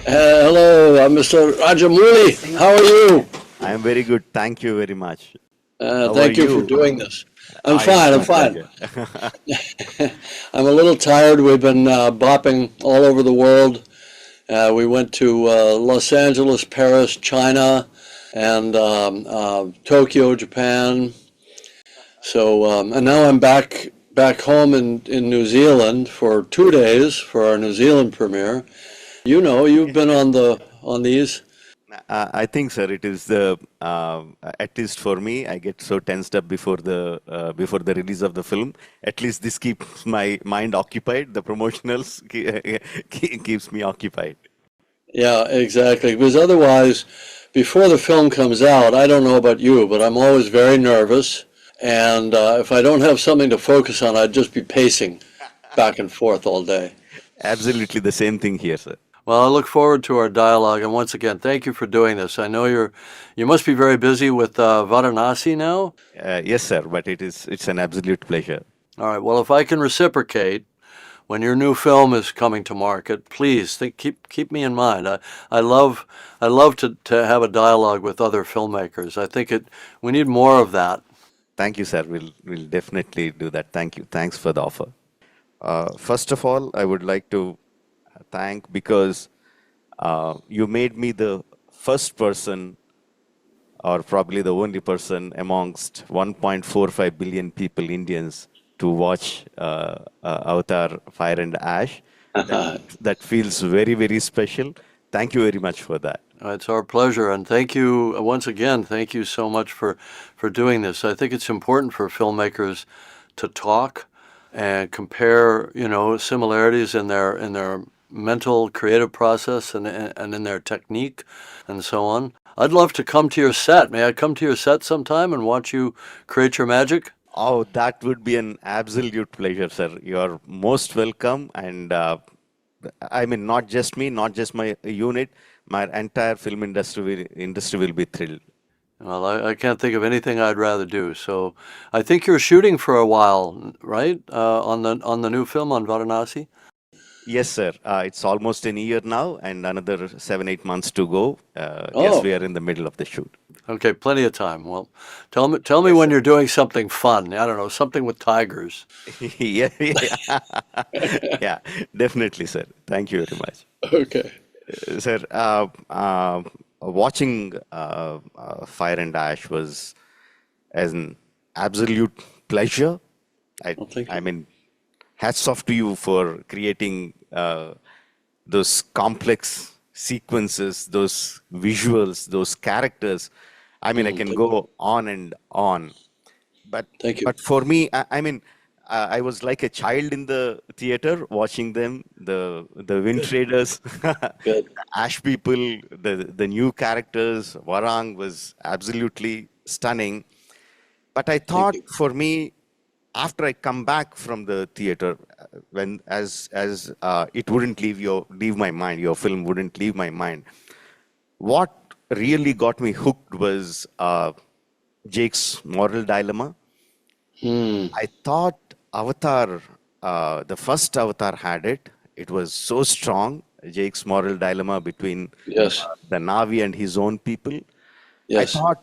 Hello, Mr. Rajamouli. How are you? I am very good. Thank you very much. How are Thank you for you? doing this. I'm It's fine. I'm my fine. pleasure. I'm a little tired. We've been bopping all over the world. We went to Los Angeles, Paris, China, and Tokyo, Japan. And now I'm back home in New Zealand for 2 days for our New Zealand premiere. You've been on these. I think, sir, it is at least for me. I get so tensed up before the release of the film. At least this keeps my mind occupied. The promotionals keeps me occupied. Yeah, exactly. Because otherwise, before the film comes out, I don't know about you, but I'm always very nervous. And if I don't have something to focus on, I'd just be pacing back and forth all day. Absolutely the same thing here, sir. Well, I look forward to our dialogue. And once again, thank you for doing this. I know you must be very busy with Varanasi now. Yes, sir. But it's an absolute pleasure. All right. Well, if I can reciprocate, when your new film is coming to market, please keep me in mind. I love to have a dialogue with other filmmakers. I think we need more of that. Thank you, sir. We'll definitely do that. Thank you. Thanks for the offer. First of all, I would like to thank because you made me the first person, or probably the only person amongst 1.45 billion people, Indians, to watch Avatar Fire and Ash. That feels very, very special. Thank you very much for that. It's our pleasure, and thank you once again. Thank you so much for doing this. I think it's important for filmmakers to talk and compare, similarities in their mental creative process and in their technique and so on. I'd love to come to your set. May I come to your set sometime and watch you create your magic? Oh, that would be an absolute pleasure, sir. You're most welcome. And I mean, not just me, not just my unit, my entire film industry will be thrilled. Well, I can't think of anything I'd rather do. So I think you're shooting for a while, right? On the new film on Varanasi. Yes, sir. It's almost a year now, and another 7, 8 months to go. Yes, we Oh, are in the middle of the shoot. okay, plenty of time. Well, tell me Yes, when sir. you're doing something fun. I don't know, something with tigers. Yeah, yeah, yeah, definitely, sir. Thank you very much. Okay. Sir, watching Fire and Ash was an absolute pleasure. I, Well, thank I you. mean, hats off to you for creating those complex sequences, those visuals, those characters. I mean, I can Thank you. go on and on. But Thank you. but for me, I mean, I was like a child in the theater watching them, the Wind Good. Traders, Good. Ash people, the new characters. Warang was absolutely stunning. But I Thank thought you. for me, after I come back from the theater, when as it wouldn't leave my mind, your film wouldn't leave my mind. What really got me hooked was Jake's moral dilemma. Hmm. I thought Avatar, the first Avatar had it. It was so strong. Jake's moral dilemma between Yes. the Navi and his own people. I Yes. thought,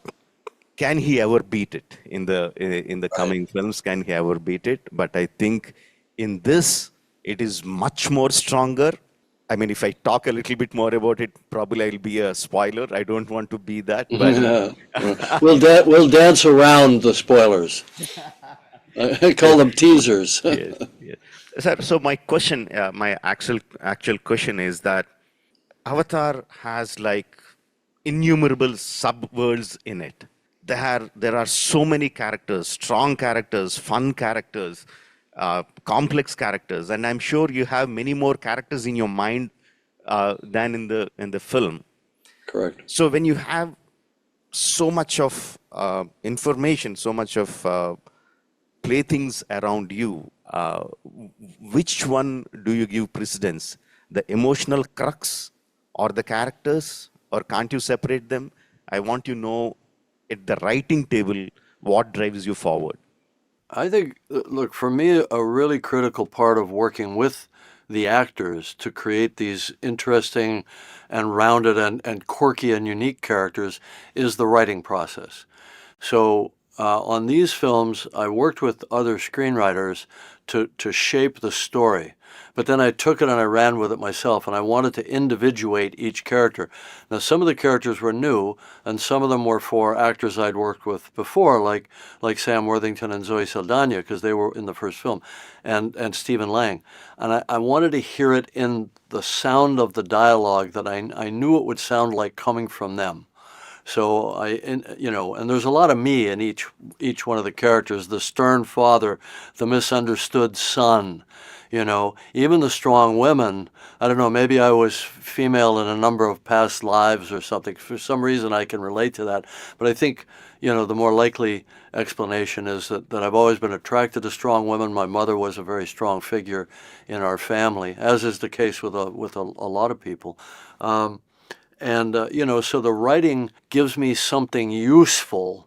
can he ever beat it in the Right. coming films? Can he ever beat it? But I think in this, it is much more stronger. I mean, if I talk a little bit more about it, probably I'll be a spoiler. I don't want to be that, but We'll dance around the spoilers. I call them teasers. yes, yes. So my question, my actual question is that Avatar has like innumerable subworlds in it. There are so many characters, strong characters, fun characters, complex characters, and I'm sure you have many more characters in your mind than in the film. Correct. So when you have so much of information, so much of playthings around you, which one do you give precedence? The emotional crux or the characters, or can't you separate them? I want to know at the writing table what drives you forward. I think, look, for me, a really critical part of working with the actors to create these interesting and rounded and quirky and unique characters is the writing process. So on these films, I worked with other screenwriters to shape the story. But then I took it and I ran with it myself, and I wanted to individuate each character. Now, some of the characters were new, and some of them were for actors I'd worked with before, like Sam Worthington and Zoe Saldana, because they were in the first film, and Stephen Lang. And I wanted to hear it in the sound of the dialogue that I knew it would sound like coming from them. So and there's a lot of me in each one of the characters: the stern father, the misunderstood son, even the strong women. I don't know, maybe I was female in a number of past lives or something. For some reason, I can relate to that. But I think, the more likely explanation is that I've always been attracted to strong women. My mother was a very strong figure in our family, as is the case with a lot of people. So the writing gives me something useful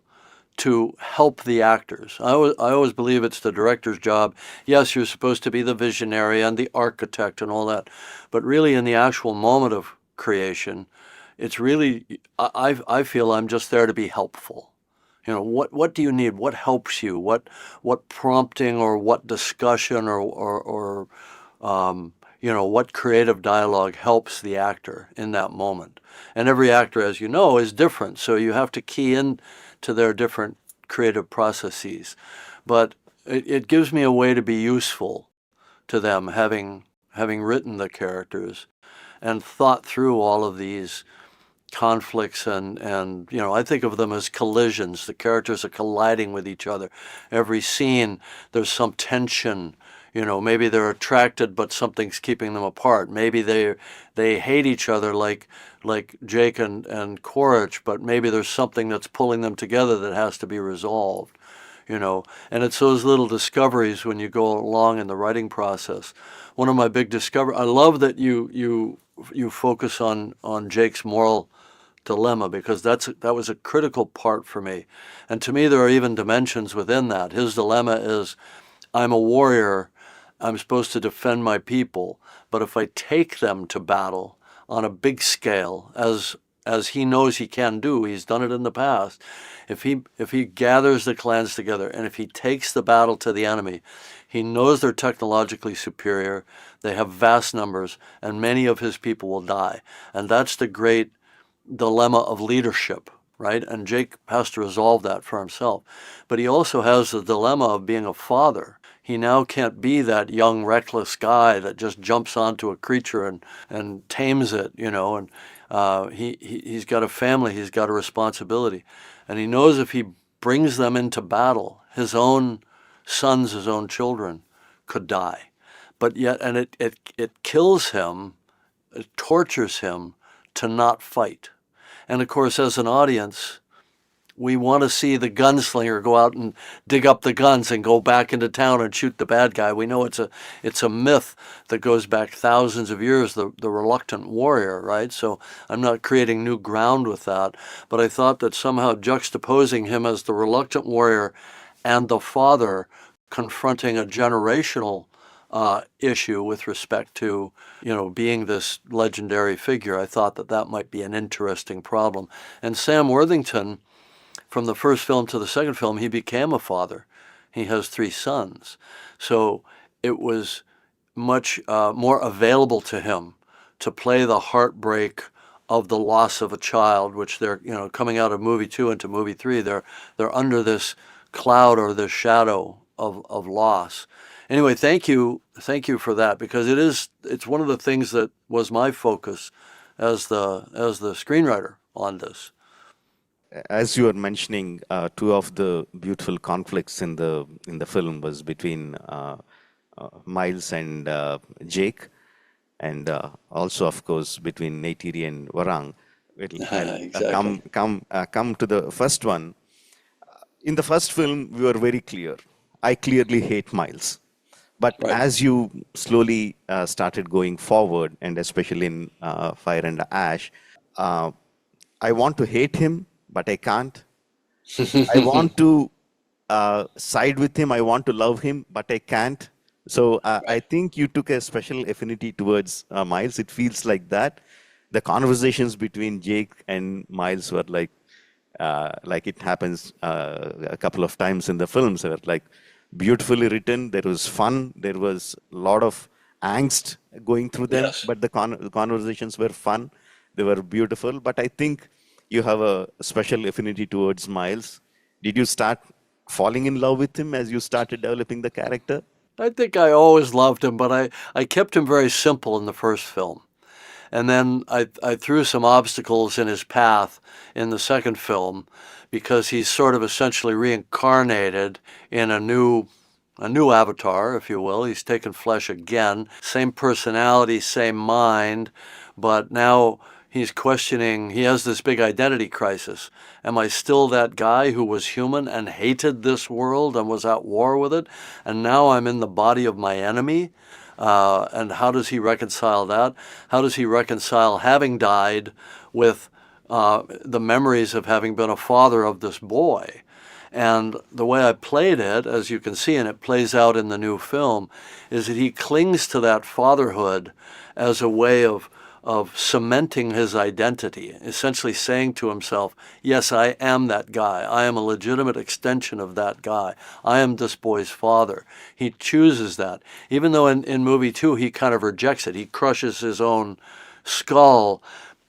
to help the actors. I always believe it's the director's job. Yes, you're supposed to be the visionary and the architect and all that, but really in the actual moment of creation, it's really, I feel I'm just there to be helpful. What do you need? What helps you? What prompting or what discussion or what creative dialogue helps the actor in that moment. And every actor, as you know, is different, so you have to key in to their different creative processes. But it gives me a way to be useful to them, having written the characters and thought through all of these conflicts and I think of them as collisions. The characters are colliding with each other. Every scene there's some tension. Maybe they're attracted but something's keeping them apart. Maybe they hate each other like Jake and Quaritch, but maybe there's something that's pulling them together that has to be resolved. And it's those little discoveries when you go along in the writing process. One of my big discoveries, I love that you focus on Jake's moral dilemma, because that was a critical part for me. And to me, there are even dimensions within that. His dilemma is, I'm a warrior, I'm supposed to defend my people, but if I take them to battle on a big scale, as he knows he can do, he's done it in the past, if he gathers the clans together and if he takes the battle to the enemy, he knows they're technologically superior, they have vast numbers, and many of his people will die. And that's the great dilemma of leadership, right? And Jake has to resolve that for himself. But he also has the dilemma of being a father. He now can't be that young, reckless guy that just jumps onto a creature and tames it, and he's got a family, he's got a responsibility. And he knows if he brings them into battle, his own sons, his own children could die. But yet, and it kills him, it tortures him to not fight. And of course, as an audience, we want to see the gunslinger go out and dig up the guns and go back into town and shoot the bad guy. We know it's a myth that goes back thousands of years, the reluctant warrior, right? So I'm not creating new ground with that, but I thought that somehow juxtaposing him as the reluctant warrior and the father confronting a generational issue with respect to, being this legendary figure, I thought that might be an interesting problem. And Sam Worthington, from the first film to the second film, he became a father. He has 3 sons. So it was much more available to him to play the heartbreak of the loss of a child, which they're, coming out of movie 2 into movie 3, they're under this cloud or this shadow of loss. Anyway, thank you for that, because it's one of the things that was my focus as the screenwriter on this. As you were mentioning, two of the beautiful conflicts in the film was between Miles and Jake, and also, of course, between Neytiri and Varang. I'll Exactly. come to the first one. In the first film, we were very clear. I clearly hate Miles. But Right. as you slowly started going forward, and especially in Fire and Ash, I want to hate him, but I can't. I want to side with him. I want to love him, but I can't. So I Right. think you took a special affinity towards Miles. It feels like that. The conversations between Jake and Miles were like it happens a couple of times in the films. They were like beautifully written. There was fun. There was a lot of angst going through them, Yes. but the conversations were fun. They were beautiful. But I think you have a special affinity towards Miles. Did you start falling in love with him as you started developing the character? I think I always loved him, but I kept him very simple in the first film. And then I threw some obstacles in his path in the second film because he's sort of essentially reincarnated in a new avatar, if you will. He's taken flesh again, same personality, same mind, but now he's questioning, he has this big identity crisis. Am I still that guy who was human and hated this world and was at war with it? And now I'm in the body of my enemy? And how does he reconcile that? How does he reconcile having died with the memories of having been a father of this boy? And the way I played it, as you can see, and it plays out in the new film, is that he clings to that fatherhood as a way of cementing his identity, essentially saying to himself, yes, I am that guy. I am a legitimate extension of that guy. I am this boy's father. He chooses that. Even though in movie two, he kind of rejects it. He crushes his own skull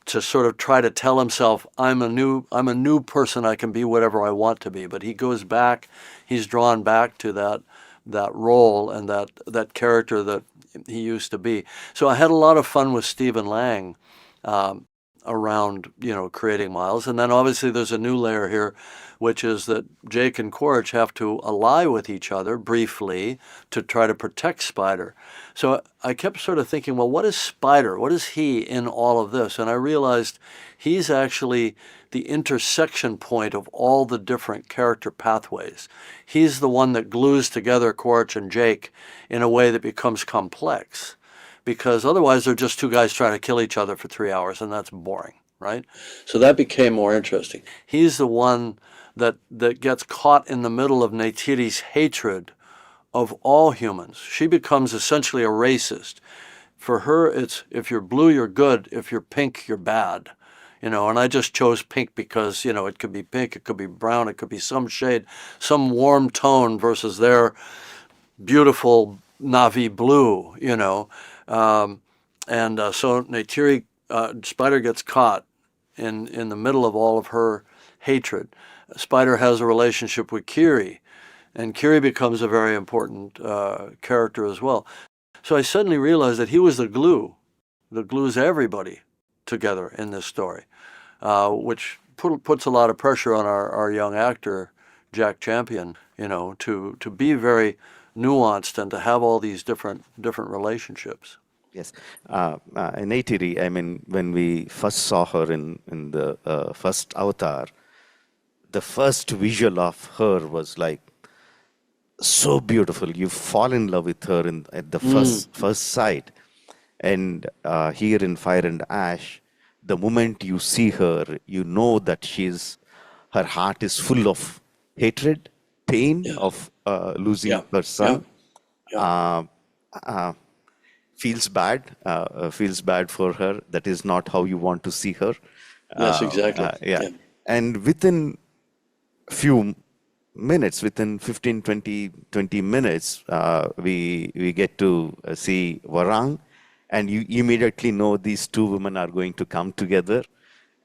to sort of try to tell himself, I'm a new person. I can be whatever I want to be. But he goes back, he's drawn back to that role and that character that he used to be. So I had a lot of fun with Stephen Lang um, around, creating Miles. And then obviously there's a new layer here, which is that Jake and Quaritch have to ally with each other briefly to try to protect Spider. So I kept sort of thinking, well, what is Spider? What is he in all of this? And I realized he's actually the intersection point of all the different character pathways. He's the one that glues together Quaritch and Jake in a way that becomes complex, because otherwise they're just two guys trying to kill each other for 3 hours, and that's boring, right? So that became more interesting. He's the one that gets caught in the middle of Neytiri's hatred of all humans. She becomes essentially a racist. For her, it's if you're blue, you're good. If you're pink, you're bad. And I just chose pink because, it could be pink, it could be brown, it could be some shade, some warm tone versus their beautiful navy blue. So Neytiri, Spider gets caught in the middle of all of her hatred. Spider has a relationship with Kiri, and Kiri becomes a very important character as well. So I suddenly realized that he was the glue that glues everybody together in this story, which puts a lot of pressure on our young actor, Jack Champion, to be very nuanced and to have all these different relationships. Yes. Neytiri, I mean, when we first saw her in the first Avatar, the first visual of her was like so beautiful. You fall in love with her at the first sight. And here in Fire and Ash, the moment you see her, you know that her heart is full of hatred, pain Yeah, of losing yeah, her yeah, son. yeah. Uh, uh, feels bad for her. That is not how you want to see her. Yes, exactly. Yeah. Yeah. And within few minutes, within 15, 20 minutes, we get to see Varang, and you immediately know these two women are going to come together.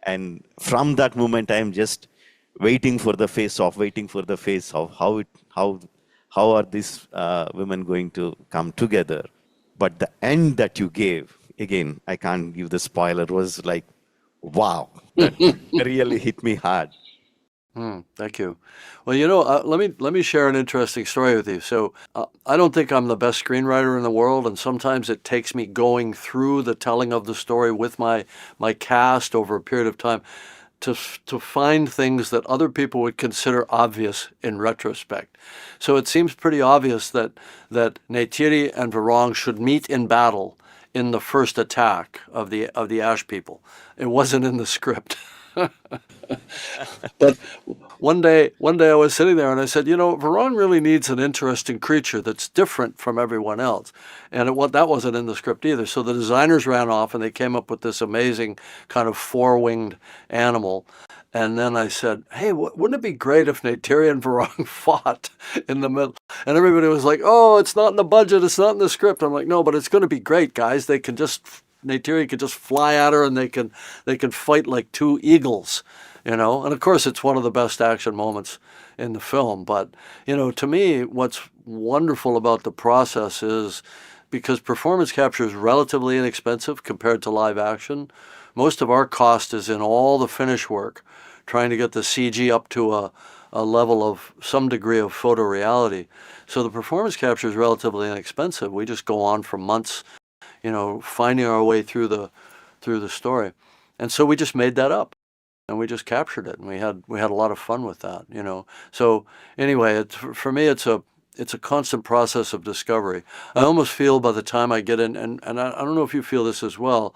And from that moment, I am just waiting for the face off, waiting for the face off. How are these women going to come together? But the end that you gave, again, I can't give the spoiler, was like, wow, that really hit me hard. Thank you. Well, let me share an interesting story with you. So, I don't think I'm the best screenwriter in the world, and sometimes it takes me going through the telling of the story with my cast over a period of time to find things that other people would consider obvious in retrospect. So it seems pretty obvious that Neytiri and Varang should meet in battle in the first attack of the Ash people. It wasn't in the script. But one day I was sitting there and I said, Varun really needs an interesting creature that's different from everyone else. And that wasn't in the script either. So the designers ran off and they came up with this amazing kind of four-winged animal. And then I said, hey, wouldn't it be great if Neytiri and Varun fought in the middle? And everybody was like, oh, it's not in the budget, it's not in the script. I'm like, no, but it's going to be great, guys. Neytiri could just fly at her and they can fight like two eagles. And of course it's one of the best action moments in the film. But, to me, what's wonderful about the process is because performance capture is relatively inexpensive compared to live action, most of our cost is in all the finish work, trying to get the CG up to a level of some degree of photoreality. So the performance capture is relatively inexpensive. We just go on for months, finding our way through the story. And so we just made that up and we just captured it, and we had a lot of fun with that. So anyway, for me it's a constant process of discovery. I almost feel by the time I get in, and I don't know if you feel this as well,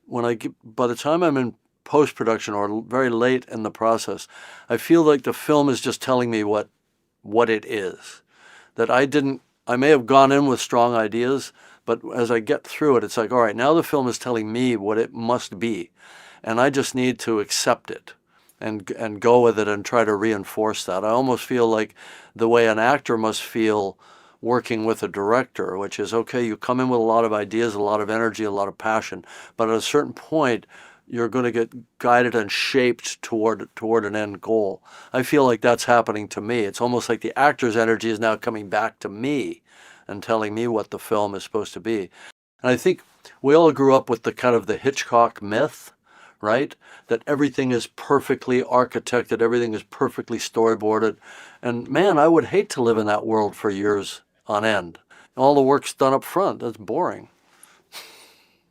by the time I'm in post-production or very late in the process, I feel like the film is just telling me what it is. That I may have gone in with strong ideas, but as I get through it, it's like, all right, now the film is telling me what it must be. And I just need to accept it and go with it and try to reinforce that. I almost feel like the way an actor must feel working with a director, which is, okay, you come in with a lot of ideas, a lot of energy, a lot of passion, but at a certain point, you're going to get guided and shaped toward an end goal. I feel like that's happening to me. It's almost like the actor's energy is now coming back to me and telling me what the film is supposed to be. And I think we all grew up with the kind of the Hitchcock myth, right? That everything is perfectly architected, everything is perfectly storyboarded. And man, I would hate to live in that world for years on end. All the work's done up front. That's boring.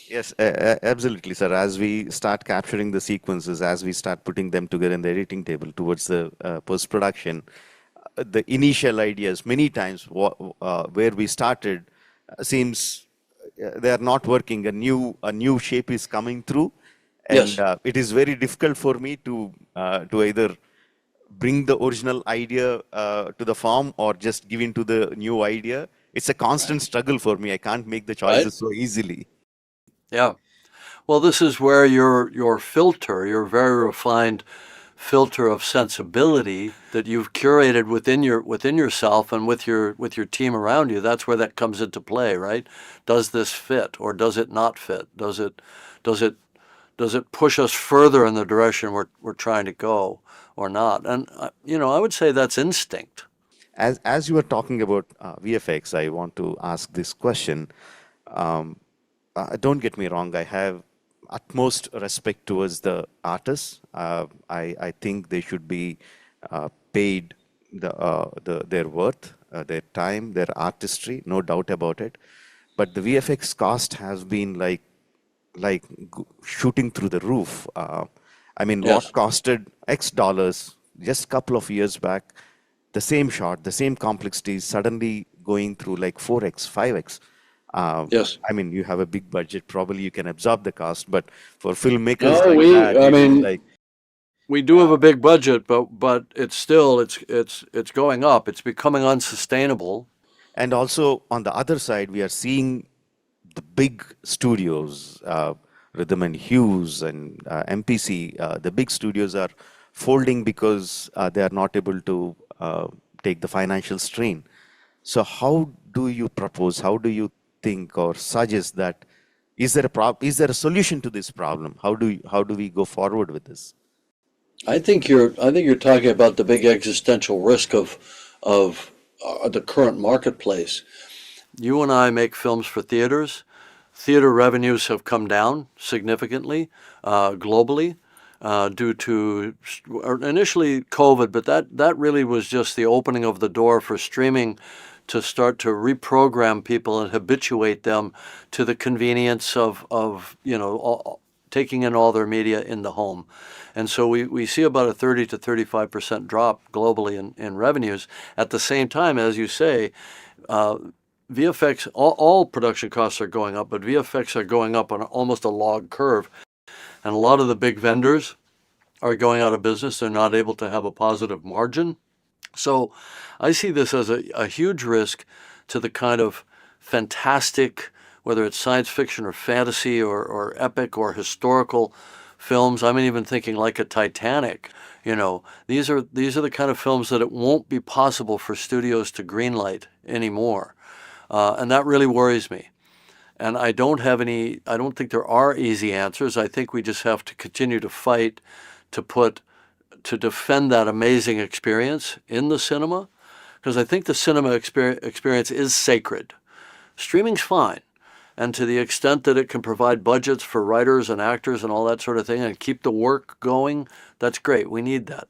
Yes, absolutely, sir. As we start capturing the sequences, as we start putting them together in the editing table towards the post-production, the initial ideas, many times where we started, seems they are not working. A new shape is coming through, and Yes, it is very difficult for me to either bring the original idea to the form or just give into the new idea. It's a constant struggle for me. I can't make the right? choices so easily. Yeah. Well, this is where your filter, your very refined filter of sensibility that you've curated within yourself and with your team around you, that's where that comes into play, right? Does this fit or does it not fit? Does it does it push us further in the direction we're trying to go or not? And I would say that's instinct. As you were talking about VFX, I want to ask this question. Um, don't get me wrong. I have utmost respect towards the artists. I think they should be paid their worth, their time, their artistry. No doubt about it. But the VFX cost has been like shooting through the roof. I mean, what Yes. costed X dollars just a couple of years back, the same shot, the same complexity is suddenly going through like 4x, 5x. Yes. I mean, you have a big budget, probably you can absorb the cost, but for filmmakers No, like that, I it is mean, like, we do have a big budget, but it's going up. It's becoming unsustainable. and also on the other side, we are seeing the big studios, Rhythm and Hughes and MPC, the big studios are folding because they are not able to take the financial strain. So how do you propose, how do you think or suggest that is there a solution to this problem? How do we go forward with this? I think you're talking about the big existential risk of the current marketplace. You and I make films for theaters. Theater revenues have come down significantly globally due to initially COVID, but that really was just the opening of the door for streaming to start to reprogram people and habituate them to the convenience of taking in all their media in the home. And so we see about a 30 to 35% drop globally in revenues. At the same time, as you say, uh, VFX, all production costs are going up, but VFX are going up on almost a log curve. And a lot of the big vendors are going out of business. They're not able to have a positive margin. So I see this as a huge risk to the kind of fantastic, whether it's science fiction or fantasy or epic or historical films. I'm even thinking like a Titanic. These are the kind of films that it won't be possible for studios to greenlight anymore. And that really worries me. And I don't think there are easy answers. I think we just have to continue to fight to defend that amazing experience in the cinema, because I think the cinema experience is sacred. Streaming's fine. And to the extent that it can provide budgets for writers and actors and all that sort of thing and keep the work going, that's great. We need that.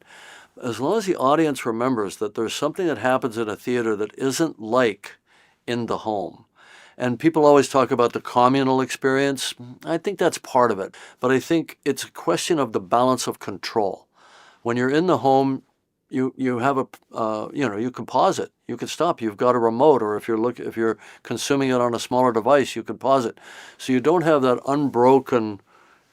As long as the audience remembers that there's something that happens in a theater that isn't like in the home. And people always talk about the communal experience. I think that's part of it. But I think it's a question of the balance of control. When you're in the home, you have you can pause it, you can stop. You've got a remote, or if you're consuming it on a smaller device, you can pause it. So you don't have that unbroken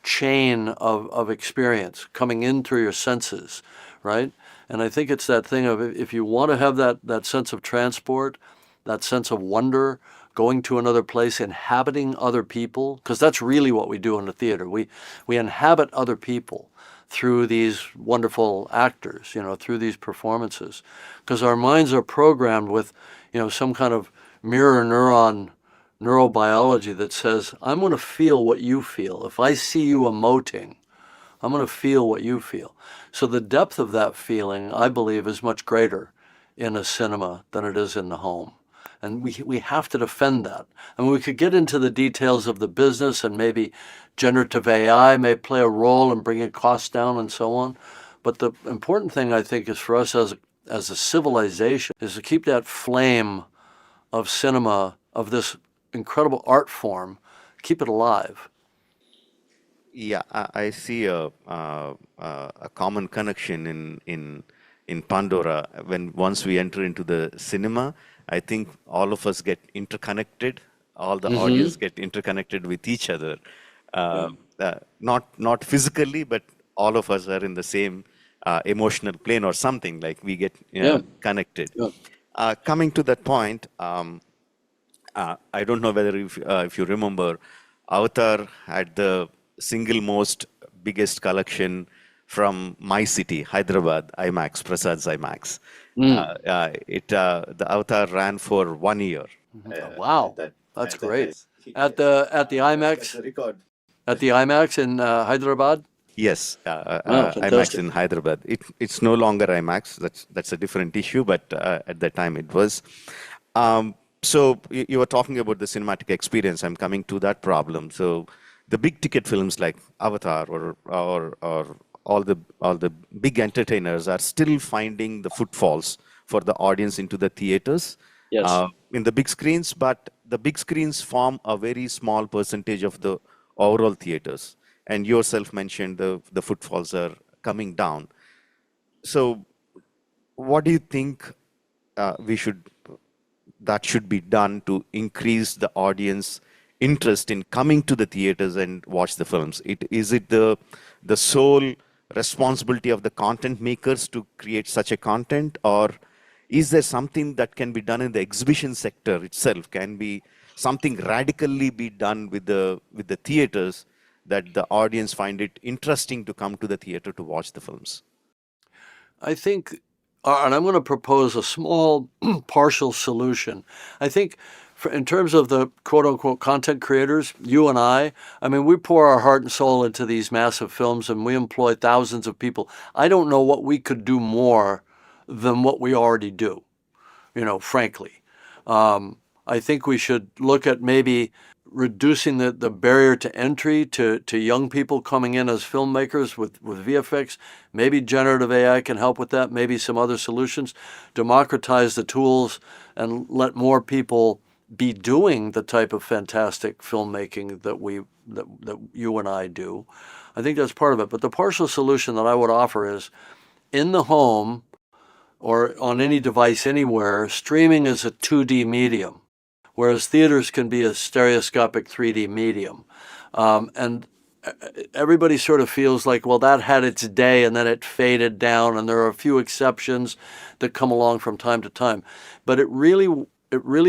chain of experience coming in through your senses, right? And I think it's that thing of, if you want to have that sense of transport, that sense of wonder, going to another place, inhabiting other people, because that's really what we do in the theater. We inhabit other people through these wonderful actors, through these performances, because our minds are programmed with, some kind of mirror neurobiology that says, I'm going to feel what you feel. If I see you emoting, I'm going to feel what you feel. So the depth of that feeling, I believe, is much greater in a cinema than it is in the home. And we have to defend that. I mean, we could get into the details of the business, and maybe generative AI may play a role in bringing costs down and so on. But the important thing, I think, is for us as a civilization is to keep that flame of cinema, of this incredible art form, keep it alive. Yeah, I see a common connection in Pandora. When once we enter into the cinema, I think all of us get interconnected. All the audience get interconnected with each other. Not physically, but all of us are in the same emotional plane or something. Like we get connected. Coming to that point, I don't know whether if you remember, Avatar had the single most biggest collection from my city, Hyderabad, IMAX, Prasad's IMAX. The Avatar ran for 1 year. Wow, that's great. At the IMAX, at the IMAX in Hyderabad. Yes, Wow, IMAX fantastic. in Hyderabad. It's no longer IMAX. That's a different issue, but at that time it was. So you were talking about the cinematic experience. I'm coming to that problem. So the big ticket films like Avatar or all the big entertainers are still finding the footfalls for the audience into the theaters Yes. in the big screens, but the big screens form a very small percentage of the overall theaters. And yourself mentioned the footfalls are coming down. So what do you think we should that should be done to increase the audience interest in coming to the theaters and watch the films? Is it the sole responsibility of the content makers to create such a content, or is there something that can be done in the exhibition sector itself? Can be something radically be done with the theaters that the audience find it interesting to come to the theater to watch the films? I think, and I'm going to propose a small partial solution. I think in terms of the quote unquote content creators, you and I mean, we pour our heart and soul into these massive films and we employ thousands of people. I don't know what we could do more than what we already do, frankly. I think we should look at maybe reducing the barrier to entry to young people coming in as filmmakers with VFX. Maybe generative AI can help with that, maybe some other solutions. Democratize the tools and let more people be doing the type of fantastic filmmaking that you and I do. I think that's part of it. But the partial solution that I would offer is, in the home or on any device anywhere, streaming is a 2D medium, whereas theaters can be a stereoscopic 3D medium. And everybody sort of feels like, well, that had its day and then it faded down, and there are a few exceptions that come along from time to time. But it really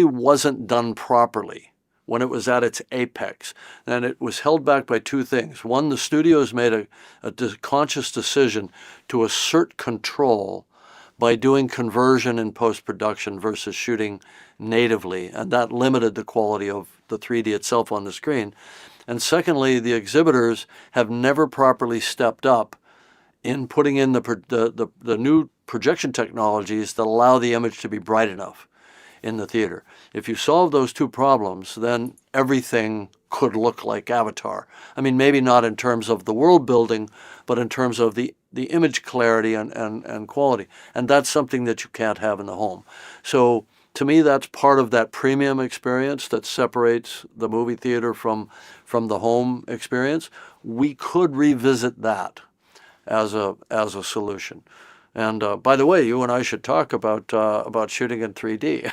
wasn't done properly when it was at its apex. And it was held back by two things. One, the studios made a conscious decision to assert control by doing conversion in post-production versus shooting natively, and that limited the quality of the 3D itself on the screen. And secondly, the exhibitors have never properly stepped up in putting in the new projection technologies that allow the image to be bright enough in the theater. If you solve those two problems, then everything could look like Avatar. I mean, maybe not in terms of the world building, but in terms of the image clarity and quality. And that's something that you can't have in the home. So to me, that's part of that premium experience that separates the movie theater from the home experience. We could revisit that as a solution. And by the way, you and I should talk about shooting in 3D.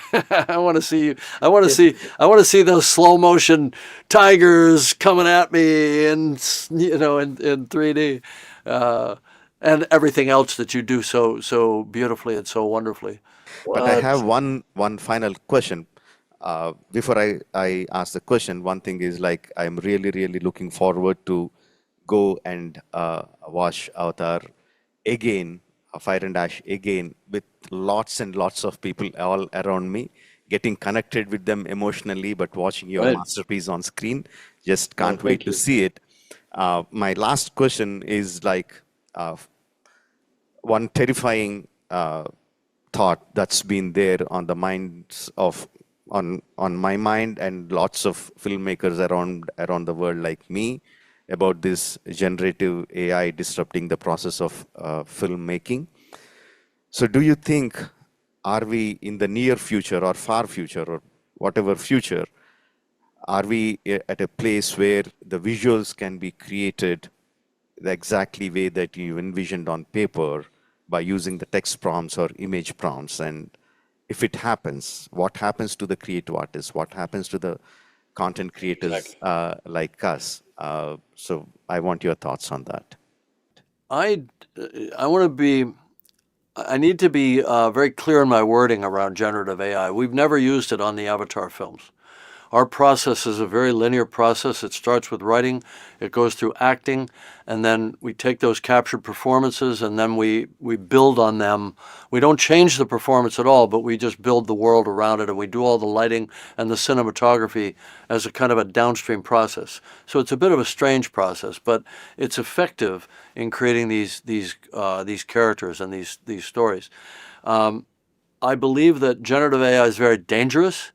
I want to see you. I want to see those slow motion tigers coming at me, in 3D, and everything else that you do so beautifully and so wonderfully. But I have What? one final question. Before I ask the question, one thing is like I'm really looking forward to go and watch Avatar again, Fire and Ash again, with lots and lots of people all around me, getting connected with them emotionally, but watching your Right. masterpiece on screen. Just Oh, can't wait thank to you. see it. My last question is like uh, one terrifying thought that's been there on the minds of on my mind and lots of filmmakers around the world like me about this generative AI disrupting the process of filmmaking. So do you think, are we in the near future or far future or whatever future, are we at a place where the visuals can be created the exactly way that you envisioned on paper by using the text prompts or image prompts? And if it happens, what happens to the creative artists? What happens to the content creators Exactly. like us? So I want your thoughts on that. I I want to be. I need to be very clear in my wording around generative AI. We've never used it on the Avatar films. Our process is a very linear process. It starts with writing, it goes through acting, and then we take those captured performances and then we build on them. We don't change the performance at all, but we just build the world around it, and we do all the lighting and the cinematography as a kind of a downstream process. So it's a bit of a strange process, but it's effective in creating these characters and these stories. I believe that generative AI is very dangerous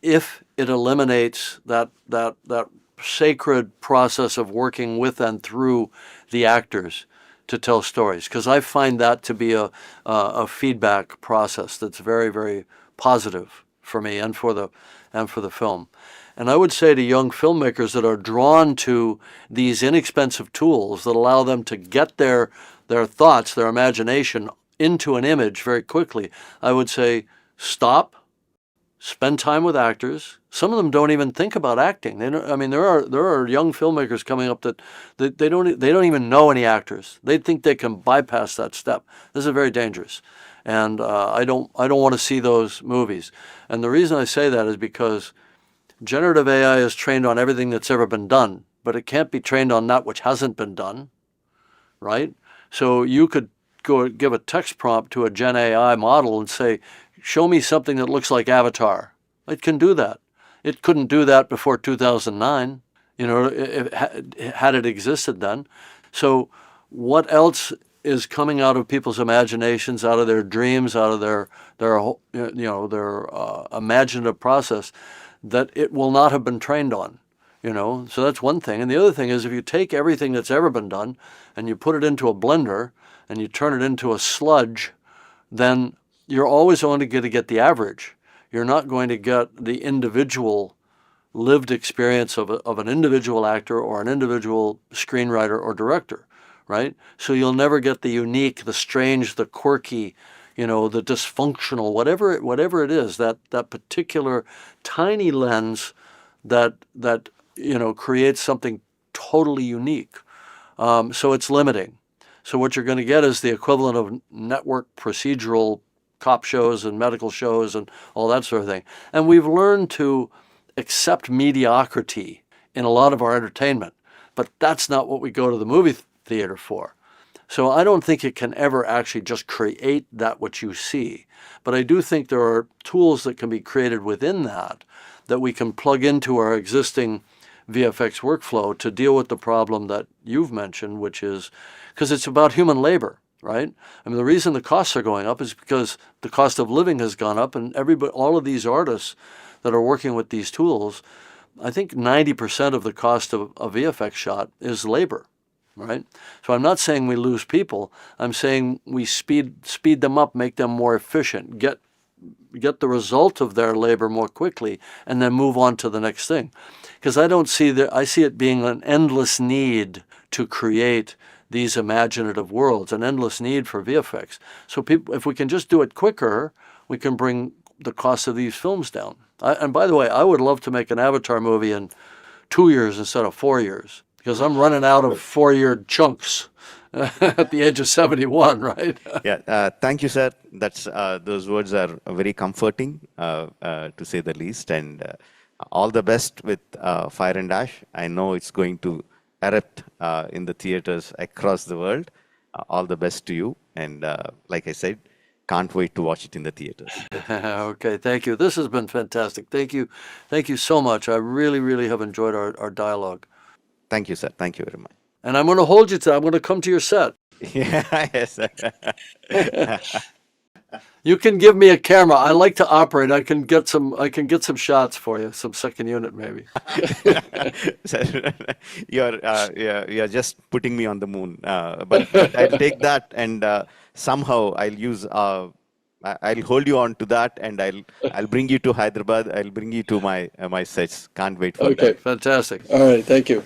if it eliminates that sacred process of working with and through the actors to tell stories, because I find that to be a feedback process that's very positive for me and for the film. And I would say to young filmmakers that are drawn to these inexpensive tools that allow them to get their thoughts, their imagination into an image very quickly, I would say stop, spend time with actors. Some of them don't even think about acting. They don't, I mean, there are young filmmakers coming up that they don't even know any actors. They think they can bypass that step. This is very dangerous, and I don't want to see those movies. And the reason I say that is because generative AI is trained on everything that's ever been done, but it can't be trained on that which hasn't been done, right? So you could go give a text prompt to a Gen AI model and say, show me something that looks like Avatar. It can do that. It couldn't do that before 2009, had it existed then. So what else is coming out of people's imaginations, out of their dreams, out of their imaginative process that it will not have been trained on? So that's one thing. And the other thing is, if you take everything that's ever been done and you put it into a blender and you turn it into a sludge, then you're always only going to get the average. You're not going to get the individual lived experience of an individual actor or an individual screenwriter or director, right? So you'll never get the unique, the strange, the quirky, the dysfunctional, whatever it is, that particular tiny lens that creates something totally unique. So it's limiting. So what you're going to get is the equivalent of network procedural cop shows and medical shows and all that sort of thing. And we've learned to accept mediocrity in a lot of our entertainment, but that's not what we go to the movie theater for. So I don't think it can ever actually just create that which you see. But I do think there are tools that can be created within that we can plug into our existing VFX workflow to deal with the problem that you've mentioned, which is because it's about human labor, right? I mean, the reason the costs are going up is because the cost of living has gone up, and all of these artists that are working with these tools, I think 90% of the cost of a VFX shot is labor, right? So I'm not saying we lose people. I'm saying we speed them up, make them more efficient, get the result of their labor more quickly, and then move on to the next thing. Because I see it being an endless need to create these imaginative worlds, an endless need for VFX. So if we can just do it quicker, we can bring the cost of these films down. And by the way, I would love to make an Avatar movie in 2 years instead of 4 years, because I'm running out of 4-year chunks at the age of 71, right? Yeah, thank you, sir. Those words are very comforting, to say the least. And all the best with Fire and Ash. I know it's going to erupt in the theaters across the world. All the best to you. And like I said, can't wait to watch it in the theaters. Okay, thank you. This has been fantastic. Thank you so much. I really, really have enjoyed our dialogue. Thank you, sir. Thank you very much. And I'm going to hold you to. I'm going to come to your set. Yeah, yes, sir. You can give me a camera. I like to operate. I can get some shots for you. Some second unit, maybe. Sir, you're just putting me on the moon. But I'll take that, and somehow I'll hold you on to that, and I'll bring you to Hyderabad. I'll bring you to my sets. Can't wait for that. Okay, fantastic. All right, thank you.